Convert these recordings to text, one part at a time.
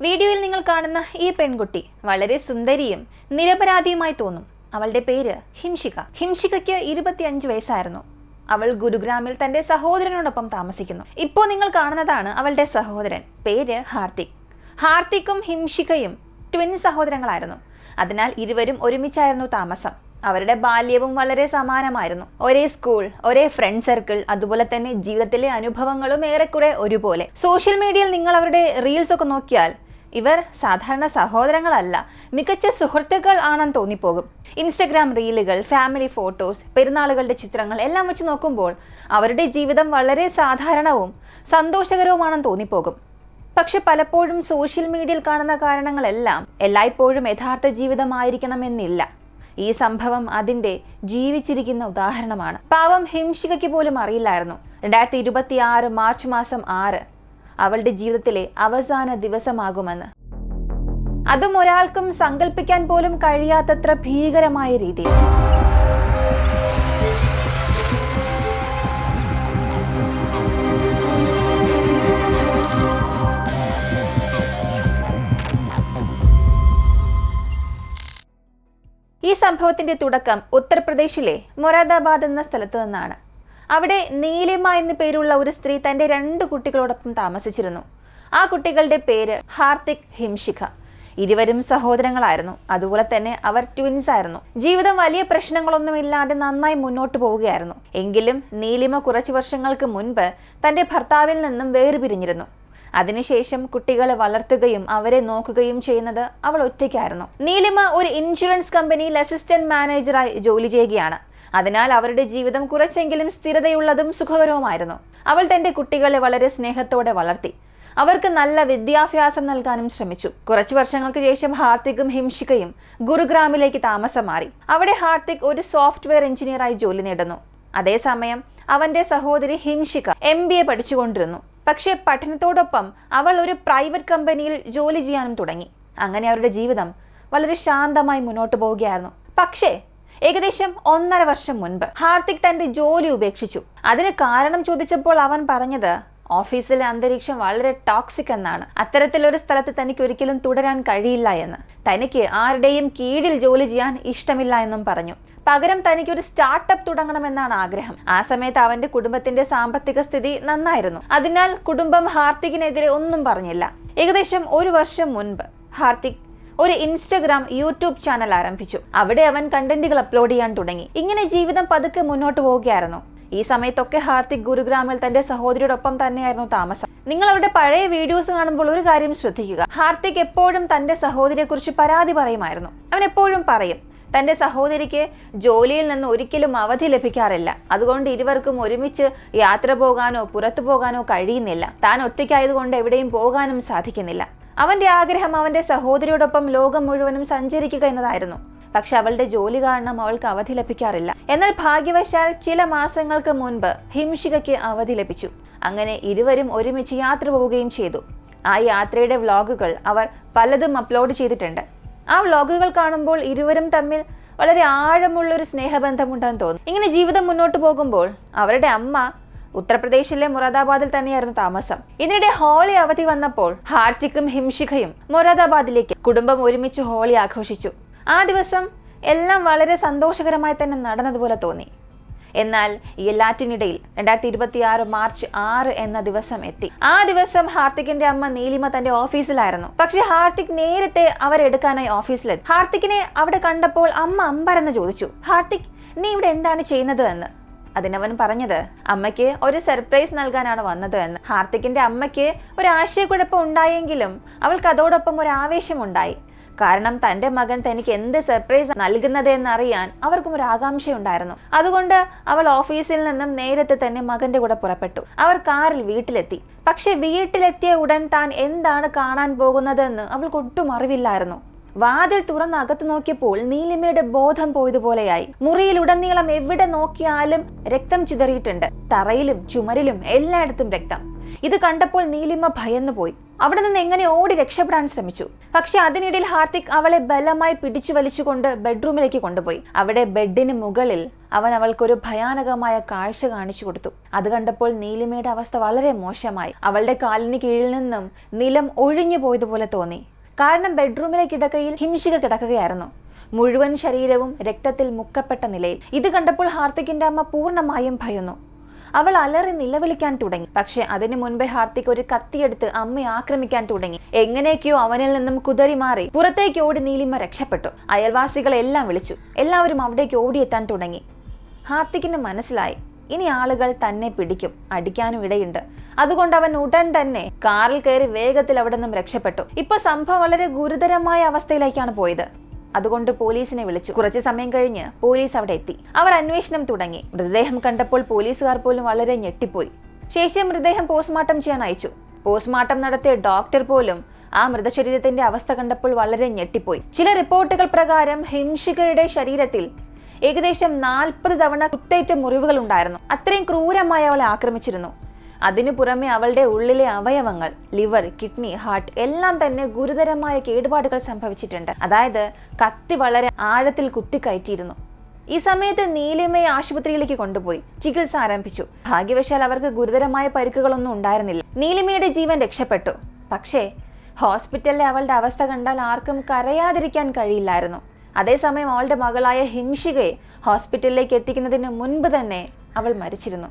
വീഡിയോയിൽ നിങ്ങൾ കാണുന്ന ഈ പെൺകുട്ടി വളരെ സുന്ദരിയും നിരപരാധിയുമായി തോന്നും. അവളുടെ പേര് ഹിംഷിക. ഹിംഷികയ്ക്ക് 25 വയസ്സായിരുന്നു. അവൾ ഗുരുഗ്രാമിൽ തന്റെ സഹോദരനോടൊപ്പം താമസിക്കുന്നു. ഇപ്പോൾ നിങ്ങൾ കാണുന്നതാണ് അവളുടെ സഹോദരൻ. പേര് ഹാർത്തിക്. ഹാർത്തിക്കും ഹിംഷികയും ട്വിൻ സഹോദരങ്ങളായിരുന്നു. അതിനാൽ ഇരുവരും ഒരുമിച്ചായിരുന്നു താമസം. അവരുടെ ബാല്യവും വളരെ സമാനമായിരുന്നു. ഒരേ സ്കൂൾ, ഒരേ ഫ്രണ്ട് സർക്കിൾ, അതുപോലെ തന്നെ ജീവിതത്തിലെ അനുഭവങ്ങളും ഏറെക്കുറെ ഒരുപോലെ. സോഷ്യൽ മീഡിയയിൽ നിങ്ങൾ അവരുടെ റീൽസ് ഒക്കെ നോക്കിയാൽ ഇവർ സാധാരണ സഹോദരങ്ങളല്ല, മികച്ച സുഹൃത്തുക്കൾ ആണെന്ന് തോന്നിപ്പോകും. ഇൻസ്റ്റഗ്രാം റീലുകൾ, ഫാമിലി ഫോട്ടോസ്, പെരുന്നാളുകളുടെ ചിത്രങ്ങൾ എല്ലാം വെച്ച് നോക്കുമ്പോൾ അവരുടെ ജീവിതം വളരെ സാധാരണവും സന്തോഷകരവുമാണെന്ന് തോന്നിപ്പോകും. പക്ഷെ പലപ്പോഴും സോഷ്യൽ മീഡിയയിൽ കാണുന്ന കാരണങ്ങളെല്ലാം എല്ലായ്പ്പോഴും യഥാർത്ഥ ജീവിതമായിരിക്കണമെന്നില്ല. ഈ സംഭവം അതിന്റെ ജീവിച്ചിരിക്കുന്ന ഉദാഹരണമാണ്. പാവം ഹിംഷികയ്ക്ക് പോലും അറിയില്ലായിരുന്നു 2026 മാർച്ച് മാസം 6 അവളുടെ ജീവിതത്തിലെ അവസാന ദിവസമാകുമെന്ന്. അതും ഒരാൾക്കും സങ്കല്പിക്കാൻ പോലും കഴിയാത്തത്ര ഭീകരമായ രീതിയിൽ. ഈ സംഭവത്തിന്റെ തുടക്കം ഉത്തർപ്രദേശിലെ മൊറാദാബാദ് എന്ന സ്ഥലത്ത് നിന്നാണ്. അവിടെ നീലിമ എന്നു പേരുള്ള ഒരു സ്ത്രീ തന്റെ 2 കുട്ടികളോടൊപ്പം താമസിച്ചിരുന്നു. ആ കുട്ടികളുടെ പേര് ഹാർത്തിക്, ഹിംഷിക. ഇരുവരും സഹോദരങ്ങളായിരുന്നു. അതുപോലെ തന്നെ അവർ ട്വിൻസ് ആയിരുന്നു. ജീവിതം വലിയ പ്രശ്നങ്ങളൊന്നുമില്ലാതെ നന്നായി മുന്നോട്ട് പോവുകയായിരുന്നു. എങ്കിലും നീലിമ കുറച്ചു വർഷങ്ങൾക്ക് മുൻപ് തന്റെ ഭർത്താവിൽ നിന്നും വേർപിരിഞ്ഞിരുന്നു. അതിനുശേഷം കുട്ടികളെ വളർത്തുകയും അവരെ നോക്കുകയും ചെയ്യുന്നത് അവൾ ഒറ്റയ്ക്കായിരുന്നു. നീലിമ ഒരു ഇൻഷുറൻസ് കമ്പനിയിൽ അസിസ്റ്റന്റ് മാനേജറായി ജോലി ചെയ്യുകയാണ്. അതിനാൽ അവരുടെ ജീവിതം കുറച്ചെങ്കിലും സ്ഥിരതയുള്ളതും സുഖകരവുമായിരുന്നു. അവൾ തന്റെ കുട്ടികളെ വളരെ സ്നേഹത്തോടെ വളർത്തി. അവർക്ക് നല്ല വിദ്യാഭ്യാസം നൽകാനും ശ്രമിച്ചു. കുറച്ചു വർഷങ്ങൾക്ക് ശേഷം ഹാർത്തിക്കും ഹിംഷികയും ഗുരുഗ്രാമിലേക്ക് താമസം മാറി. അവിടെ ഹാർത്തിക് ഒരു സോഫ്റ്റ്വെയർ എഞ്ചിനീയറായി ജോലി നേടുന്നു. അതേസമയം അവന്റെ സഹോദരി ഹിംഷിക MBA പഠിച്ചുകൊണ്ടിരുന്നു. പക്ഷേ പഠനത്തോടൊപ്പം അവൾ ഒരു പ്രൈവറ്റ് കമ്പനിയിൽ ജോലി ചെയ്യാനും തുടങ്ങി. അങ്ങനെ അവരുടെ ജീവിതം വളരെ ശാന്തമായി മുന്നോട്ട് പോവുകയായിരുന്നു. പക്ഷേ ഏകദേശം 1.5 വർഷം മുൻപ് ഹാർത്തിക് തന്റെ ജോലി ഉപേക്ഷിച്ചു. അതിന് കാരണം ചോദിച്ചപ്പോൾ അവൻ പറഞ്ഞത് ഓഫീസിലെ അന്തരീക്ഷം വളരെ ടോക്സിക് എന്നാണ്. അത്തരത്തിലൊരു സ്ഥലത്ത് തനിക്ക് ഒരിക്കലും തുടരാൻ കഴിയില്ല എന്ന്. തനിക്ക് ആരുടെയും കീഴിൽ ജോലി ചെയ്യാൻ ഇഷ്ടമില്ല എന്നും പറഞ്ഞു. പകരം തനിക്കൊരു സ്റ്റാർട്ടപ്പ് തുടങ്ങണമെന്നാണ് ആഗ്രഹം. ആ സമയത്ത് അവന്റെ കുടുംബത്തിന്റെ സാമ്പത്തിക സ്ഥിതി നന്നായിരുന്നു. അതിനാൽ കുടുംബം ഹാർത്തികിനെതിരെ ഒന്നും പറഞ്ഞില്ല. ഏകദേശം 1 വർഷം മുൻപ് ഹാർത്തിക് ഒരു ഇൻസ്റ്റഗ്രാം, യൂട്യൂബ് ചാനൽ ആരംഭിച്ചു. അവിടെ അവൻ കണ്ടന്റുകൾ അപ്ലോഡ് ചെയ്യാൻ തുടങ്ങി. ഇങ്ങനെ ജീവിതം പതുക്കെ മുന്നോട്ട് പോവുകയായിരുന്നു. ഈ സമയത്തൊക്കെ ഹാർത്തിക് ഗുരുഗ്രാമിൽ തന്റെ സഹോദരിയോടൊപ്പം തന്നെയായിരുന്നു താമസം. നിങ്ങൾ അവരുടെ പഴയ വീഡിയോസ് കാണുമ്പോൾ ഒരു കാര്യം ശ്രദ്ധിക്കുക. ഹാർത്തിക് എപ്പോഴും തന്റെ സഹോദരിയെ കുറിച്ച് പരാതി പറയുമായിരുന്നു. അവൻ എപ്പോഴും പറയും തന്റെ സഹോദരിക്ക് ജോലിയിൽ നിന്ന് ഒരിക്കലും അവധി ലഭിക്കാറില്ല. അതുകൊണ്ട് ഇരുവർക്കും ഒരുമിച്ച് യാത്ര പോകാനോ പുറത്തു പോകാനോ കഴിയുന്നില്ല. താൻ ഒറ്റയ്ക്കായതുകൊണ്ട് എവിടെയും പോകാനും സാധിക്കുന്നില്ല. അവന്റെ ആഗ്രഹം അവന്റെ സഹോദരിയോടൊപ്പം ലോകം മുഴുവനും സഞ്ചരിക്കുക എന്നതായിരുന്നു. പക്ഷെ അവളുടെ ജോലി കാരണം അവൾക്ക് അവധി ലഭിക്കാറില്ല. എന്നാൽ ഭാഗ്യവശാൽ ചില മാസങ്ങൾക്ക് മുൻപ് ഹിംഷികയ്ക്ക് അവധി ലഭിച്ചു. അങ്ങനെ ഇരുവരും ഒരുമിച്ച് യാത്ര പോവുകയും ചെയ്തു. ആ യാത്രയുടെ വ്ലോഗുകൾ അവർ പലതും അപ്ലോഡ് ചെയ്തിട്ടുണ്ട്. ആ വ്ലോഗുകൾ കാണുമ്പോൾ ഇരുവരും തമ്മിൽ വളരെ ആഴമുള്ളൊരു സ്നേഹബന്ധമുണ്ടെന്ന് തോന്നുന്നു. ഇങ്ങനെ ജീവിതം മുന്നോട്ട് പോകുമ്പോൾ അവരുടെ അമ്മ ഉത്തർപ്രദേശിലെ മൊറാദാബാദിൽ തന്നെയായിരുന്നു താമസം. ഇതിനിടെ ഹോളി അവധി വന്നപ്പോൾ ഹാർത്തിക്കും ഹിംഷികയും മൊറാദാബാദിലേക്ക് കുടുംബം ഒരുമിച്ച് ഹോളി ആഘോഷിച്ചു. ആ ദിവസം എല്ലാം വളരെ സന്തോഷകരമായി തന്നെ നടന്നതുപോലെ തോന്നി. എന്നാൽ ഈ എല്ലാറ്റിനിടയിൽ 2026 മാർച്ച് 6 എന്ന ദിവസം എത്തി. ആ ദിവസം ഹാർത്തിക്കിന്റെ അമ്മ നീലിമ തന്റെ ഓഫീസിലായിരുന്നു. പക്ഷെ ഹാർത്തിക് നേരത്തെ അവരെടുക്കാനായി ഓഫീസിലെത്തി. ഹാർത്തിക്കിനെ അവിടെ കണ്ടപ്പോൾ അമ്മ അമ്പരന്ന് ചോദിച്ചു, "ഹാർത്തിക്, നീ ഇവിടെ എന്താണ് ചെയ്യുന്നത്?" എന്ന്. അതിനവൻ പറഞ്ഞത് അമ്മയ്ക്ക് ഒരു സർപ്രൈസ് നൽകാനാണ് വന്നത് എന്ന്. ഹാർത്തിക്കിന്റെ അമ്മയ്ക്ക് ഒരു ആശയക്കുഴപ്പം ഉണ്ടായെങ്കിലും അവൾക്ക് അതോടൊപ്പം ഒരു ആവേശമുണ്ടായി. കാരണം തന്റെ മകൻ തനിക്ക് എന്ത് സർപ്രൈസ് നൽകുന്നത് എന്നറിയാൻ അവർക്കും ഒരു ആകാംക്ഷയുണ്ടായിരുന്നു. അതുകൊണ്ട് അവൾ ഓഫീസിൽ നിന്നും നേരത്തെ തന്നെ മകന്റെ കൂടെ പുറപ്പെട്ടു. അവർ കാറിൽ വീട്ടിലെത്തി. പക്ഷെ വീട്ടിലെത്തിയ ഉടൻ താൻ എന്താണ് കാണാൻ പോകുന്നതെന്ന് അവൾക്ക് ഒട്ടും അറിവില്ലായിരുന്നു. വാതിൽ തുറന്ന് അകത്ത് നോക്കിയപ്പോൾ നീലിമയുടെ ബോധം പോയതുപോലെയായി. മുറിയിലുടനീളം എവിടെ നോക്കിയാലും രക്തം ചിതറിയിട്ടുണ്ട്. തറയിലും ചുമരിലും എല്ലായിടത്തും രക്തം. ഇത് കണ്ടപ്പോൾ നീലിമ ഭയന്നു പോയി. അവിടെ നിന്ന് എങ്ങനെ ഓടി രക്ഷപ്പെടാൻ ശ്രമിച്ചു. പക്ഷെ അതിനിടയിൽ ഹാർത്തിക് അവളെ ബലമായി പിടിച്ചു വലിച്ചുകൊണ്ട് ബെഡ്റൂമിലേക്ക് കൊണ്ടുപോയി. അവിടെ ബെഡിന് മുകളിൽ അവൻ അവൾക്കൊരു ഭയാനകമായ കാഴ്ച കാണിച്ചു കൊടുത്തു. അത് കണ്ടപ്പോൾ നീലിമയുടെ അവസ്ഥ വളരെ മോശമായി. അവളുടെ കാലിന് കീഴിൽ നിന്നും നിലം ഒഴിഞ്ഞു പോയതുപോലെ തോന്നി. കാരണം ബെഡ്റൂമിലെ കിടക്കയിൽ ഹിംഷിക കിടക്കുകയായിരുന്നു, മുഴുവൻ ശരീരവും രക്തത്തിൽ മുക്കപ്പെട്ട നിലയിൽ. ഇത് കണ്ടപ്പോൾ ഹാർത്തിക്കിന്റെ അമ്മ പൂർണ്ണമായും ഭയന്നു. അവൾ അലറി നിലവിളിക്കാൻ തുടങ്ങി. പക്ഷെ അതിനു മുൻപേ ഹാർത്തിക് ഒരു കത്തിയെടുത്ത് അമ്മയെ ആക്രമിക്കാൻ തുടങ്ങി. എങ്ങനെയൊക്കെയോ അവനിൽ നിന്നും കുതറി മാറി പുറത്തേക്ക് ഓടി നീലിമ രക്ഷപ്പെട്ടു. അയൽവാസികളെല്ലാം വിളിച്ചു. എല്ലാവരും അവിടേക്ക് ഓടിയെത്താൻ തുടങ്ങി. ഹാർത്തിക്കിന് മനസ്സിലായി, ഇനി ആളുകൾ തന്നെ പിടിക്കും, അടിക്കാനും ഇടയുണ്ട്. അതുകൊണ്ട് അവൻ ഉടൻ തന്നെ കാറിൽ കയറി വേഗത്തിൽ അവിടെ നിന്നും രക്ഷപ്പെട്ടു. ഇപ്പൊ സംഭവം വളരെ ഗുരുതരമായ അവസ്ഥയിലേക്കാണ് പോയത്. അതുകൊണ്ട് പോലീസിനെ വിളിച്ചു. കുറച്ചു സമയം കഴിഞ്ഞ് പോലീസ് അവിടെ എത്തി. അവർ അന്വേഷണം തുടങ്ങി. മൃതദേഹം കണ്ടപ്പോൾ പോലീസുകാർ പോലും വളരെ ഞെട്ടിപ്പോയി. ശേഷം മൃതദേഹം പോസ്റ്റ്മോർട്ടം ചെയ്യാൻ അയച്ചു. പോസ്റ്റ്മോർട്ടം നടത്തിയ ഡോക്ടർ പോലും ആ മൃതശരീരത്തിന്റെ അവസ്ഥ കണ്ടപ്പോൾ വളരെ ഞെട്ടിപ്പോയി. ചില റിപ്പോർട്ടുകൾ പ്രകാരം ഹിംഷികയുടെ ശരീരത്തിൽ ഏകദേശം 40 തവണ കുത്തേറ്റ മുറിവുകൾ ഉണ്ടായിരുന്നു. അത്രയും ക്രൂരമായി അവളെ ആക്രമിച്ചിരുന്നു. അതിനു പുറമെ അവളുടെ ഉള്ളിലെ അവയവങ്ങൾ, ലിവർ, കിഡ്നി, ഹാർട്ട് എല്ലാം തന്നെ ഗുരുതരമായ കേടുപാടുകൾ സംഭവിച്ചിട്ടുണ്ട്. അതായത് കത്തി വളരെ ആഴത്തിൽ കുത്തിക്കയറ്റിയിരുന്നു. ഈ സമയത്ത് നീലിമയെ ആശുപത്രിയിലേക്ക് കൊണ്ടുപോയി ചികിത്സ ആരംഭിച്ചു. ഭാഗ്യവശാൽ അവർക്ക് ഗുരുതരമായ പരിക്കുകളൊന്നും ഉണ്ടായിരുന്നില്ല. നീലിമയുടെ ജീവൻ രക്ഷപ്പെട്ടു. പക്ഷേ ഹോസ്പിറ്റലിലെ അവളുടെ അവസ്ഥ കണ്ടാൽ ആർക്കും കരയാതിരിക്കാൻ കഴിയില്ലായിരുന്നു. അതേസമയം അവളുടെ മകളായ ഹിംഷികയെ ഹോസ്പിറ്റലിലേക്ക് എത്തിക്കുന്നതിന് മുൻപ് തന്നെ അവൾ മരിച്ചിരുന്നു.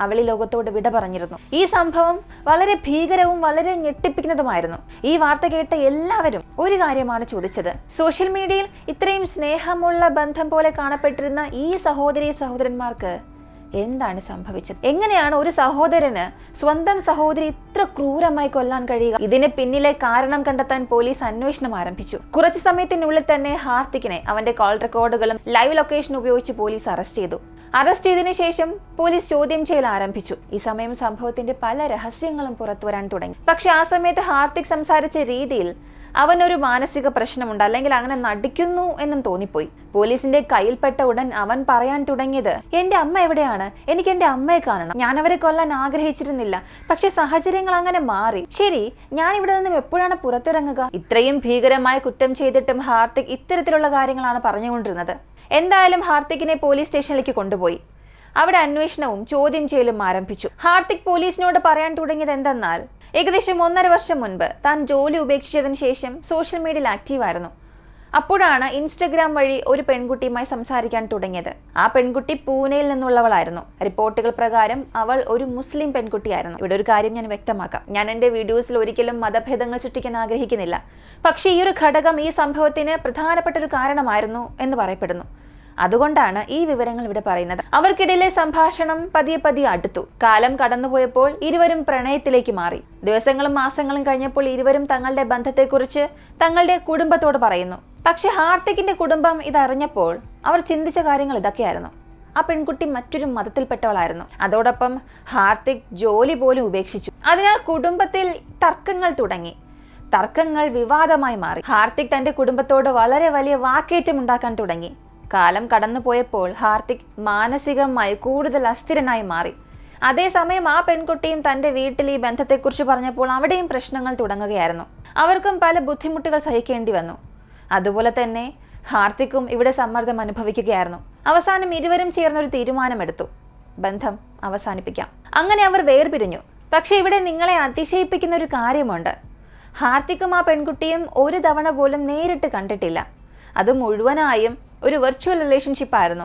അവൾ ഈ ലോകത്തോട് വിട പറഞ്ഞിരുന്നു. ഈ സംഭവം വളരെ ഭീകരവും വളരെ ഞെട്ടിപ്പിക്കുന്നതുമായിരുന്നു. ഈ വാർത്ത കേട്ട എല്ലാവരും ഒരു കാര്യമാണ് ചോദിച്ചത്, സോഷ്യൽ മീഡിയയിൽ ഇത്രയും സ്നേഹമുള്ള ബന്ധം പോലെ കാണപ്പെട്ടിരുന്ന ഈ സഹോദരന്മാർക്ക് എന്താണ് സംഭവിച്ചത്? എങ്ങനെയാണ് ഒരു സഹോദരന് സ്വന്തം സഹോദരി ഇത്ര ക്രൂരമായി കൊല്ലാൻ കഴിയുക? ഇതിന് പിന്നിലെ കാരണം കണ്ടെത്താൻ പോലീസ് അന്വേഷണം ആരംഭിച്ചു. കുറച്ചു സമയത്തിനുള്ളിൽ തന്നെ ഹാർത്തിക്കിനെ അവന്റെ കോൾ റെക്കോർഡുകളും ലൈവ് ലൊക്കേഷൻ ഉപയോഗിച്ച് പോലീസ് അറസ്റ്റ് ചെയ്തു. അറസ്റ്റ് ചെയ്തതിനു ശേഷം പോലീസ് ചോദ്യം ചെയ്യൽ ആരംഭിച്ചു. ഈ സമയം സംഭവത്തിന്റെ പല രഹസ്യങ്ങളും പുറത്തു വരാൻ തുടങ്ങി. പക്ഷെ ആ സമയത്ത് ഹാർത്തിക് സംസാരിച്ച രീതിയിൽ അവനൊരു മാനസിക പ്രശ്നമുണ്ട്, അല്ലെങ്കിൽ അങ്ങനെ നടിക്കുന്നു എന്നും തോന്നിപ്പോയി. പോലീസിന്റെ കയ്യിൽപ്പെട്ട ഉടൻ അവൻ പറയാൻ തുടങ്ങിയത്, എന്റെ അമ്മ എവിടെയാണ്? എനിക്ക് എന്റെ അമ്മയെ കാണണം. ഞാൻ അവരെ കൊല്ലാൻ ആഗ്രഹിച്ചിരുന്നില്ല, പക്ഷെ സാഹചര്യങ്ങൾ അങ്ങനെ മാറി. ശരി, ഞാൻ ഇവിടെ നിന്നും എപ്പോഴാണ് പുറത്തിറങ്ങുക? ഇത്രയും ഭീകരമായ കുറ്റം ചെയ്തിട്ടും ഹാർത്തിക് ഇത്തരത്തിലുള്ള കാര്യങ്ങളാണ് പറഞ്ഞുകൊണ്ടിരുന്നത്. എന്തായാലും ഹാർത്തിക്കിനെ പോലീസ് സ്റ്റേഷനിലേക്ക് കൊണ്ടുപോയി. അവിടെ അന്വേഷണവും ചോദ്യം ചെയ്യലും ആരംഭിച്ചു. ഹാർത്തിക് പോലീസിനോട് പറയാൻ തുടങ്ങിയത് എന്തെന്നാൽ, ഏകദേശം 1.5 വർഷം മുൻപ് താൻ ജോലി ഉപേക്ഷിച്ചതിന് ശേഷം സോഷ്യൽ മീഡിയയിൽ ആക്റ്റീവായിരുന്നു. അപ്പോഴാണ് ഇൻസ്റ്റഗ്രാം വഴി ഒരു പെൺകുട്ടിയുമായി സംസാരിക്കാൻ തുടങ്ങിയത്. ആ പെൺകുട്ടി പൂനെയിൽ നിന്നുള്ളവളായിരുന്നു. റിപ്പോർട്ടുകൾ പ്രകാരം അവൾ ഒരു മുസ്ലിം പെൺകുട്ടിയായിരുന്നു. ഇവിടെ ഒരു കാര്യം ഞാൻ വ്യക്തമാക്കാം, ഞാൻ എൻ്റെ വീഡിയോസിൽ ഒരിക്കലും മതഭേദങ്ങൾ സൃഷ്ടിക്കാൻ ആഗ്രഹിക്കുന്നില്ല. പക്ഷേ ഈ ഒരു ഘടകം ഈ സംഭവത്തിന് പ്രധാനപ്പെട്ട ഒരു കാരണമായിരുന്നു എന്ന് പറയപ്പെടുന്നു. അതുകൊണ്ടാണ് ഈ വിവരങ്ങൾ ഇവിടെ പറയുന്നത്. അവർക്കിടയിലെ സംഭാഷണം പതിയെ അടുത്തു. കാലം കടന്നുപോയപ്പോൾ ഇരുവരും പ്രണയത്തിലേക്ക് മാറി. ദിവസങ്ങളും മാസങ്ങളും കഴിഞ്ഞപ്പോൾ ഇരുവരും തങ്ങളുടെ ബന്ധത്തെക്കുറിച്ച് തങ്ങളുടെ കുടുംബത്തോട് പറയുന്നു. പക്ഷെ ഹാർത്തിക്കിന്റെ കുടുംബം ഇതറിഞ്ഞപ്പോൾ അവർ ചിന്തിച്ച കാര്യങ്ങൾ ഇതൊക്കെയായിരുന്നു. ആ പെൺകുട്ടി മറ്റൊരു മതത്തിൽപ്പെട്ടവളായിരുന്നു. അതോടൊപ്പം ഹാർത്തിക് ജോലി പോലും ഉപേക്ഷിച്ചു. അതിനാൽ കുടുംബത്തിൽ തർക്കങ്ങൾ തുടങ്ങി. തർക്കങ്ങൾ വിവാദമായി മാറി. ഹാർത്തിക് തന്റെ കുടുംബത്തോട് വളരെ വലിയ വാക്കേറ്റം ഉണ്ടാക്കാൻ തുടങ്ങി. കാലം കടന്നുപോയപ്പോൾ ഹാർത്തിക് മാനസികമായി കൂടുതൽ അസ്ഥിരനായി മാറി. അതേസമയം ആ പെൺകുട്ടിയും തന്റെ വീട്ടിൽ ഈ ബന്ധത്തെക്കുറിച്ച് പറഞ്ഞപ്പോൾ അവിടെയും പ്രശ്നങ്ങൾ തുടങ്ങുകയായിരുന്നു. അവർക്കും പല ബുദ്ധിമുട്ടുകൾ സഹിക്കേണ്ടി വന്നു. അതുപോലെ തന്നെ ഹാർത്തിക്കും ഇവിടെ സമ്മർദ്ദം അനുഭവിക്കുകയായിരുന്നു. അവസാനം ഇരുവരും ചേർന്നൊരു തീരുമാനമെടുത്തു, ബന്ധം അവസാനിപ്പിക്കാം. അങ്ങനെ അവർ വേർപിരിഞ്ഞു. പക്ഷെ ഇവിടെ നിങ്ങളെ അതിശയിപ്പിക്കുന്ന ഒരു കാര്യമുണ്ട്, ഹാർത്തിക്കും ആ പെൺകുട്ടിയും ഒരു തവണ പോലും നേരിട്ട് കണ്ടിട്ടില്ല. അത് മുഴുവനായും ഒരു വെർച്വൽ റിലേഷൻഷിപ്പ് ആയിരുന്നു.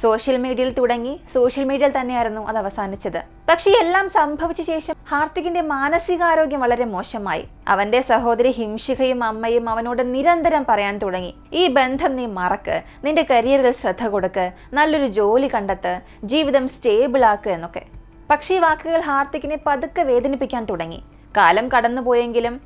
സോഷ്യൽ മീഡിയയിൽ തുടങ്ങി സോഷ്യൽ മീഡിയയിൽ തന്നെയായിരുന്നു അത് അവസാനിച്ചത്. പക്ഷേ എല്ലാം സംഭവിച്ച ശേഷം ഹാർത്തിക്കിന്റെ മാനസികാരോഗ്യം വളരെ മോശമായി. അവന്റെ സഹോദരി ഹിംഷികയും അമ്മയും അവനോട് നിരന്തരം പറയാൻ തുടങ്ങി, ഈ ബന്ധം നീ മറക്ക്, നിന്റെ കരിയറിൽ ശ്രദ്ധ കൊടുക്ക്, നല്ലൊരു ജോലി കണ്ടെത്ത്, ജീവിതം സ്റ്റേബിൾ ആക്ക് എന്നൊക്കെ. പക്ഷേ ഈ വാക്കുകൾ ഹാർത്തിക്കിനെ പതുക്കെ വേദനിപ്പിക്കാൻ തുടങ്ങി. കാലം കടന്നുപോയെങ്കിലും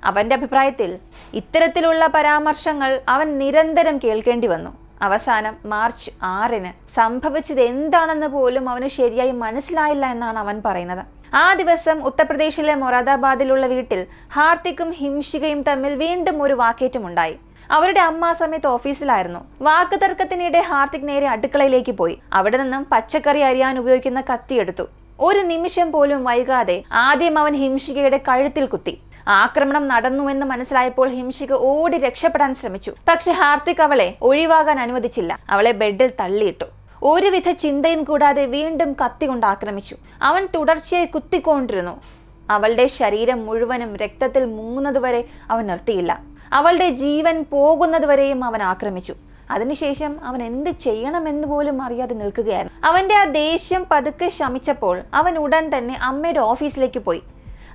അവന്റെ അഭിപ്രായത്തിൽ ഇത്തരത്തിലുള്ള പരാമർശങ്ങൾ അവൻ നിരന്തരം കേൾക്കേണ്ടി വന്നു. അവസാനം മാർച്ച് 6 സംഭവിച്ചത് എന്താണെന്ന് പോലും അവന് ശരിയായി മനസ്സിലായില്ല എന്നാണ് അവൻ പറയുന്നത്. ആ ദിവസം ഉത്തർപ്രദേശിലെ മൊറാദാബാദിലുള്ള വീട്ടിൽ ഹാർത്തിക്കും ഹിംഷികയും തമ്മിൽ വീണ്ടും ഒരു വാക്കേറ്റമുണ്ടായി. അവരുടെ അമ്മ ആ സമയത്ത് ഓഫീസിലായിരുന്നു. വാക്ക് തർക്കത്തിനിടെ ഹാർത്തിക് നേരെ അടുക്കളയിലേക്ക് പോയി. അവിടെ നിന്നും പച്ചക്കറി അരിയാൻ ഉപയോഗിക്കുന്ന കത്തിയെടുത്തു. ഒരു നിമിഷം പോലും വൈകാതെ ആദ്യം അവൻ ഹിംഷികയുടെ കഴുത്തിൽ കുത്തി. ആക്രമണം നടന്നുവെന്ന് മനസ്സിലായപ്പോൾ ഹിംഷിക ഓടി രക്ഷപ്പെടാൻ ശ്രമിച്ചു. പക്ഷെ ഹാർദിക് അവളെ ഒഴിവാകാൻ അനുവദിച്ചില്ല. അവളെ ബെഡിൽ തള്ളിയിട്ടു. ഒരുവിധ ചിന്തയും കൂടാതെ വീണ്ടും കത്തികൊണ്ട് ആക്രമിച്ചു. അവൻ തുടർച്ചയായി കുത്തിക്കൊണ്ടിരുന്നു. അവളുടെ ശരീരം മുഴുവനും രക്തത്തിൽ മുങ്ങുന്നതുവരെ അവൻ നിർത്തിയില്ല. അവളുടെ ജീവൻ പോകുന്നതുവരെയും അവൻ ആക്രമിച്ചു. അതിനുശേഷം അവൻ എന്ത് ചെയ്യണമെന്ന് പോലും അറിയാതെ നിൽക്കുകയായിരുന്നു. അവന്റെ ആ ദേഷ്യം പതുക്കെ ശമിച്ചപ്പോൾ അവൻ ഉടൻ തന്നെ അമ്മയുടെ ഓഫീസിലേക്ക് പോയി.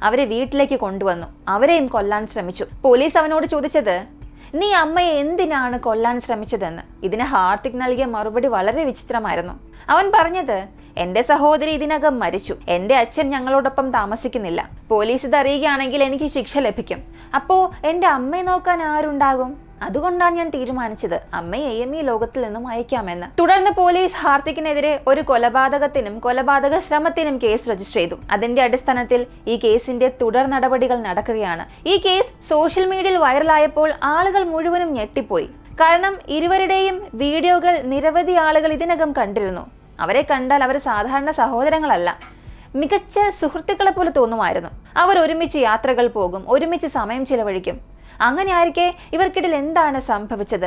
അവരെ വീട്ടിലേക്ക് കൊണ്ടുവന്നു. അവരെയും കൊല്ലാൻ ശ്രമിച്ചു. പോലീസ് അവനോട് ചോദിച്ചത്, നീ അമ്മയെ എന്തിനാണ് കൊല്ലാൻ ശ്രമിച്ചതെന്ന്. ഇതിന് ഹാർദിക് നൽകിയ മറുപടി വളരെ വിചിത്രമായിരുന്നു. അവൻ പറഞ്ഞത്, എന്റെ സഹോദരി ഇതിനകം മരിച്ചു. എന്റെ അച്ഛൻ ഞങ്ങളോടൊപ്പം താമസിക്കുന്നില്ല. പോലീസ് ഇത് അറിയുകയാണെങ്കിൽ എനിക്ക് ശിക്ഷ ലഭിക്കും. അപ്പോ എന്റെ അമ്മയെ നോക്കാൻ ആരുണ്ടാകും? അതുകൊണ്ടാണ് ഞാൻ തീരുമാനിച്ചത് അമ്മയെ ഈ ലോകത്തിൽ നിന്നും അയക്കാമെന്ന്. തുടർന്ന് പോലീസ് ഹാർദിക്കിനെതിരെ ഒരു കൊലപാതകത്തിനും കൊലപാതക ശ്രമത്തിനും കേസ് രജിസ്റ്റർ ചെയ്തു. അതിന്റെ അടിസ്ഥാനത്തിൽ ഈ കേസിന്റെ തുടർ നടപടികൾ നടക്കുകയാണ്. ഈ കേസ് സോഷ്യൽ മീഡിയയിൽ വൈറലായപ്പോൾ ആളുകൾ മുഴുവനും ഞെട്ടിപ്പോയി. കാരണം ഇരുവരുടെയും വീഡിയോകൾ നിരവധി ആളുകൾ ഇതിനകം കണ്ടിരുന്നു. അവരെ കണ്ടാൽ അവർ സാധാരണ സഹോദരങ്ങളല്ല, മികച്ച സുഹൃത്തുക്കളെ പോലെ തോന്നുമായിരുന്നു. അവർ ഒരുമിച്ച് യാത്രകൾ പോകും, ഒരുമിച്ച് സമയം ചിലവഴിക്കും. അങ്ങനെ ആയിരിക്കെ ഇവർക്കിടയിൽ എന്താണ് സംഭവിച്ചത്?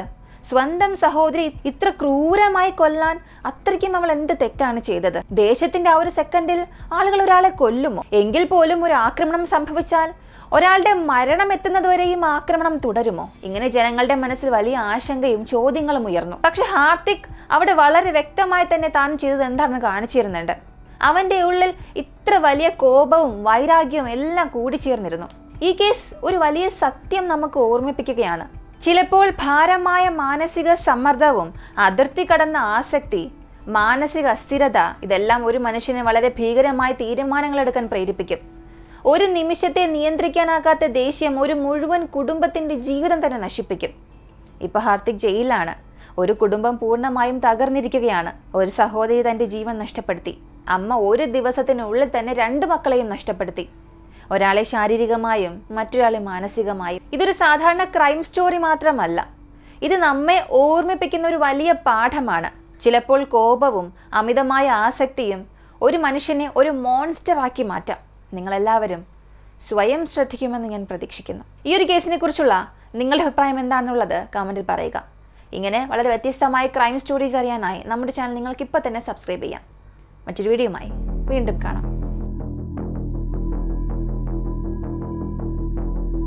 സ്വന്തം സഹോദരി ഇത്ര ക്രൂരമായി കൊല്ലാൻ അത്രയ്ക്കും അവൾ എന്ത് തെറ്റാണ് ചെയ്തത്? ദേശത്തിന്റെ ആ ഒരു സെക്കൻഡിൽ ആളുകൾ ഒരാളെ കൊല്ലുമോ? എങ്കിൽ പോലും ഒരു ആക്രമണം സംഭവിച്ചാൽ ഒരാളുടെ മരണം എത്തുന്നതുവരെയും ആക്രമണം തുടരുമോ? ഇങ്ങനെ ജനങ്ങളുടെ മനസ്സിൽ വലിയ ആശങ്കയും ചോദ്യങ്ങളും ഉയർന്നു. പക്ഷെ ഹാർദിക് അവിടെ വളരെ വ്യക്തമായി തന്നെ താൻ ചെയ്തത് എന്താണെന്ന് കാണിച്ചിരുന്നുണ്ട്. അവന്റെ ഉള്ളിൽ ഇത്ര വലിയ കോപവും വൈരാഗ്യവും എല്ലാം കൂടിച്ചേർന്നിരുന്നു. ഈ കേസ് ഒരു വലിയ സത്യം നമുക്ക് ഓർമ്മിപ്പിക്കുകയാണ്. ചിലപ്പോൾ ഭാരമായ മാനസിക സമ്മർദ്ദവും അതിർത്തി കടന്ന ആസക്തി, മാനസിക അസ്ഥിരത ഇതെല്ലാം ഒരു മനുഷ്യനെ വളരെ ഭീകരമായ തീരുമാനങ്ങൾ എടുക്കാൻ പ്രേരിപ്പിക്കും. ഒരു നിമിഷത്തെ നിയന്ത്രിക്കാനാകാത്ത ദേഷ്യം ഒരു മുഴുവൻ കുടുംബത്തിന്റെ ജീവിതം തന്നെ നശിപ്പിക്കും. ഇപ്പൊ ഹാർദിക് ജയിലിലാണ്. ഒരു കുടുംബം പൂർണ്ണമായും തകർന്നിരിക്കുകയാണ്. ഒരു സഹോദരി തന്റെ ജീവൻ നഷ്ടപ്പെടുത്തി. അമ്മ ഒരു ദിവസത്തിനുള്ളിൽ തന്നെ 2 മക്കളെയും നഷ്ടപ്പെടുത്തി. ഒരാളെ ശാരീരികമായും മറ്റൊരാളെ മാനസികമായും. ഇതൊരു സാധാരണ ക്രൈം സ്റ്റോറി മാത്രമല്ല, ഇത് നമ്മെ ഓർമ്മിപ്പിക്കുന്ന ഒരു വലിയ പാഠമാണ്. ചിലപ്പോൾ കോപവും അമിതമായ ആസക്തിയും ഒരു മനുഷ്യനെ ഒരു മോൺസ്റ്റർ ആക്കി മാറ്റാം. നിങ്ങളെല്ലാവരും സ്വയം ശ്രദ്ധിക്കുമെന്ന് ഞാൻ പ്രതീക്ഷിക്കുന്നു. ഈ ഒരു കേസിനെ കുറിച്ചുള്ള നിങ്ങളുടെ അഭിപ്രായം എന്താണെന്നുള്ളത് കമൻറ്റിൽ പറയുക. ഇങ്ങനെ വളരെ വ്യത്യസ്തമായ ക്രൈം സ്റ്റോറീസ് അറിയാനായി നമ്മുടെ ചാനൽ നിങ്ങൾക്ക് ഇപ്പോൾ തന്നെ സബ്സ്ക്രൈബ് ചെയ്യാം. മറ്റൊരു വീഡിയോയുമായി വീണ്ടും കാണാം.